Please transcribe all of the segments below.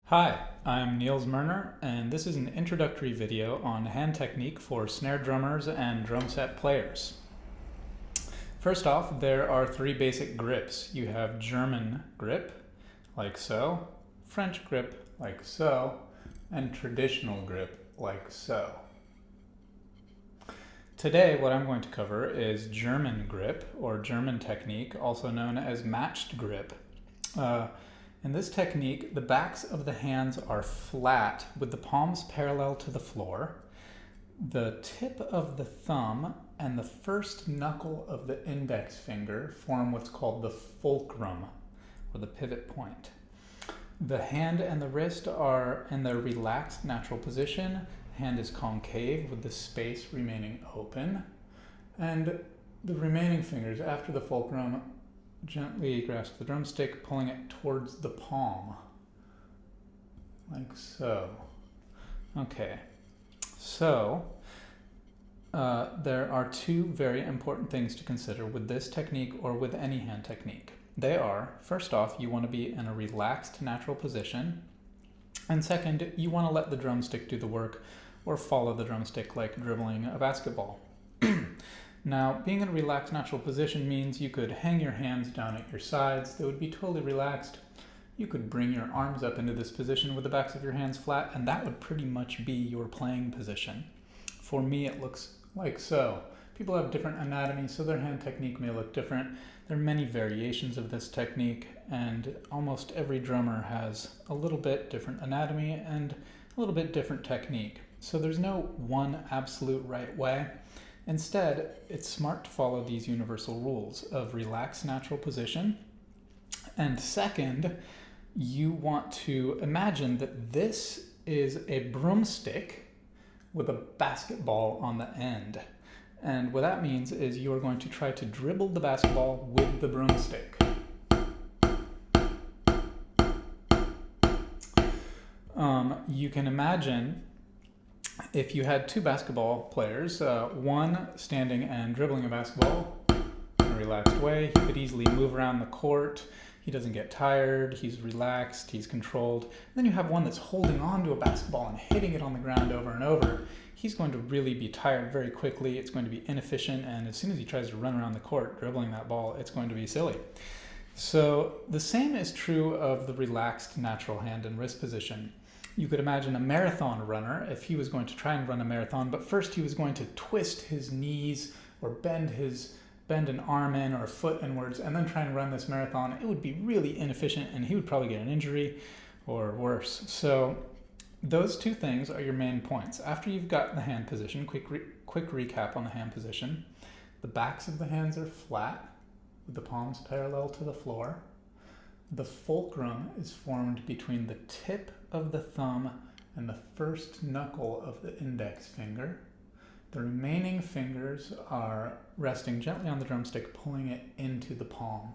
Hi, I'm Nils Mirnner, and this is an introductory video on hand technique for snare drummers and drum set players. First off, there are three basic grips. You have German grip, like so, French grip, like so, and traditional grip, like so. Today, what I'm going to cover is German grip, or German technique, also known as matched grip. In this technique, the backs of the hands are flat with the palms parallel to the floor. The tip of the thumb and the first knuckle of the index finger form what's called the fulcrum, or the pivot point. The hand and the wrist are in their relaxed natural position. Hand is concave with the space remaining open. And the remaining fingers after the fulcrum gently grasp the drumstick, pulling it towards the palm, like so. Okay, so there are two very important things to consider with this technique or with any hand technique. They are, first off, you want to be in a relaxed natural position, and second, you want to let the drumstick do the work or follow the drumstick like dribbling a basketball. Now, being in a relaxed natural position means you could hang your hands down at your sides. They would be totally relaxed. You could bring your arms up into this position with the backs of your hands flat, and that would pretty much be your playing position. For me, it looks like so. People have different anatomy, so their hand technique may look different. There are many variations of this technique, and almost every drummer has a little bit different anatomy and a little bit different technique. So there's no one absolute right way. Instead, it's smart to follow these universal rules of relaxed natural position. And second, you want to imagine that this is a broomstick with a basketball on the end. And what that means is you are going to try to dribble the basketball with the broomstick. You can imagine if you had two basketball players, one standing and dribbling a basketball in a relaxed way, he could easily move around the court. He doesn't get tired, he's relaxed, he's controlled. And then you have one that's holding on to a basketball and hitting it on the ground over and over. He's going to really be tired very quickly, it's going to be inefficient, and as soon as he tries to run around the court dribbling that ball, it's going to be silly. So the same is true of the relaxed natural hand and wrist position. You could imagine a marathon runner if he was going to try and run a marathon, but first he was going to twist his knees or bend an arm in or a foot inwards and then try and run this marathon. It would be really inefficient and he would probably get an injury or worse. So those two things are your main points. After you've got the hand position, quick recap on the hand position. The backs of the hands are flat with the palms parallel to the floor. The fulcrum is formed between the tip of the thumb and the first knuckle of the index finger. The remaining fingers are resting gently on the drumstick, pulling it into the palm.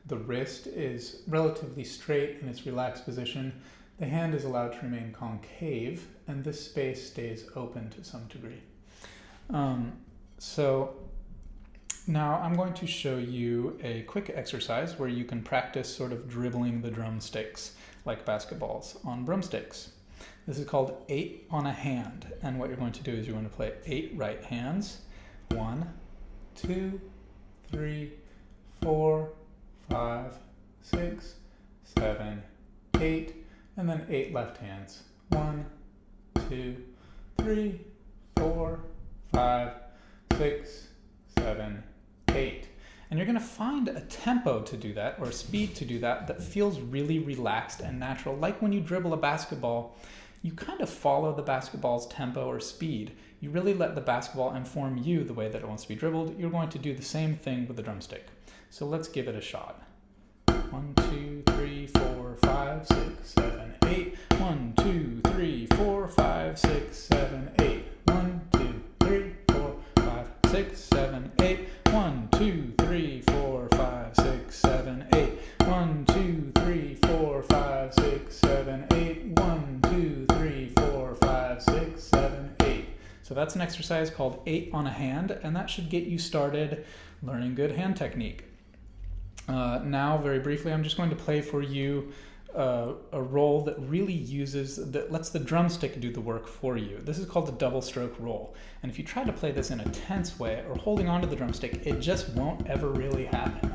The wrist is relatively straight in its relaxed position. The hand is allowed to remain concave, and this space stays open to some degree. Now I'm going to show you a quick exercise where you can practice sort of dribbling the drumsticks like basketballs on broomsticks. This is called 8 on a hand, and what you're going to do is you're going to play 8 right hands. 1, 2, 3, 4, 5, 6, 7, 8, and then 8 left hands. 1, 2, 3, 4, 5, 6, 7, 8. And you're going to find a tempo to do that, or a speed to do that, that feels really relaxed and natural. Like when you dribble a basketball, you kind of follow the basketball's tempo or speed. You really let the basketball inform you the way that it wants to be dribbled. You're going to do the same thing with the drumstick. So let's give it a shot. 1, 2, 3, 4, 5, 6, 7, 8. 1, 2, 3, 4, 5, 6, 7, 8. 1, 2, 3, 4, 5, 6, 7, 8. 1, 2, 3, 4, 5, 6, 7, 8. 1, 2, 3, 4, 5, 6, 7, 8. 1, 2, 3, 4, 5, 6, 7, 8. So that's an exercise called 8 on a hand, and that should get you started learning good hand technique. Now, very briefly, I'm just going to play for you a roll that lets the drumstick do the work for you. This is called a double stroke roll. And if you try to play this in a tense way or holding onto the drumstick, it just won't ever really happen.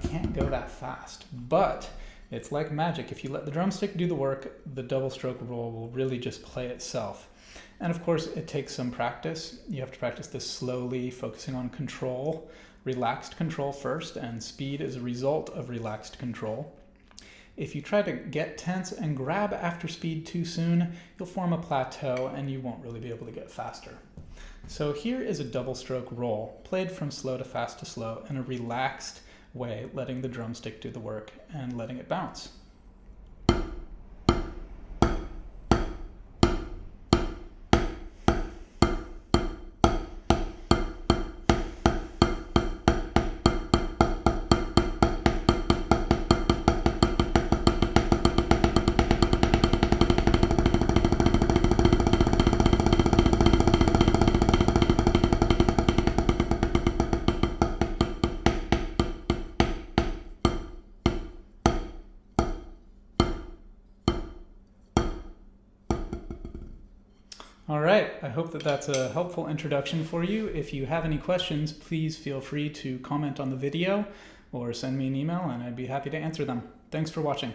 You can't go that fast. But it's like magic. If you let the drumstick do the work, the double stroke roll will really just play itself. And of course, it takes some practice. You have to practice this slowly, focusing on control, relaxed control first, and speed is a result of relaxed control. If you try to get tense and grab after speed too soon, you'll form a plateau and you won't really be able to get faster. So here is a double stroke roll, played from slow to slow in a relaxed way, letting the drumstick do the work and letting it bounce. All right, I hope that that's a helpful introduction for you. If you have any questions, please feel free to comment on the video or send me an email and I'd be happy to answer them. Thanks for watching.